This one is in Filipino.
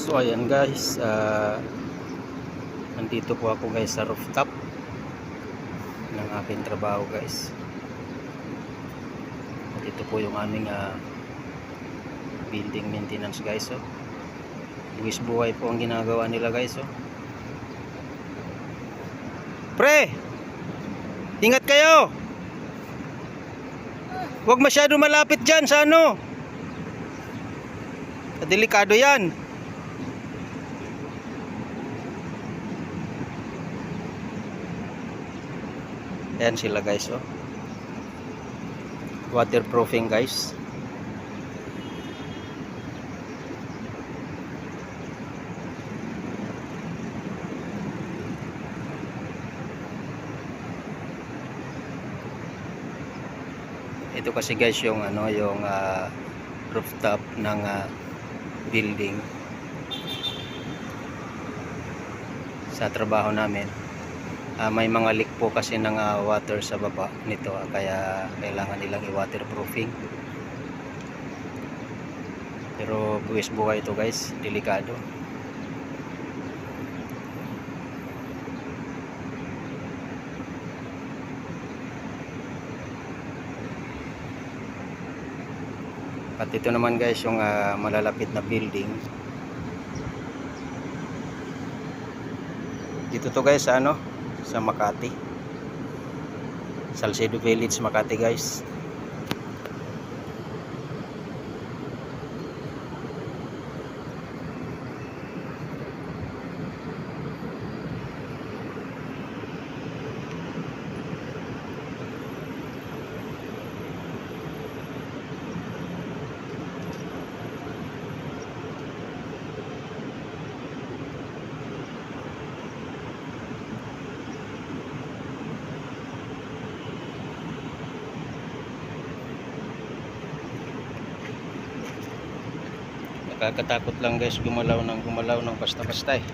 So ayan guys, nandito po ako guys sa rooftop ng aking trabaho guys. At ito po yung aming building maintenance guys. So buwis buhay po ang ginagawa nila guys. So pre, ingat kayo, huwag masyado malapit dyan sa ano, delikado yan. Ayan sila guys, oh. Waterproofing guys. Ito kasi guys yung ano, yung rooftop ng building sa trabaho namin. May mga leak po kasi ng water sa baba nito, kaya kailangan nilang i-waterproofing. Pero buwis buhay ito guys, delikado. At ito naman guys yung malalapit na building. Dito to guys sa ano, sa Makati, Salcedo Village, Makati guys. Nakakatakot lang guys gumalaw ng basta-basta eh.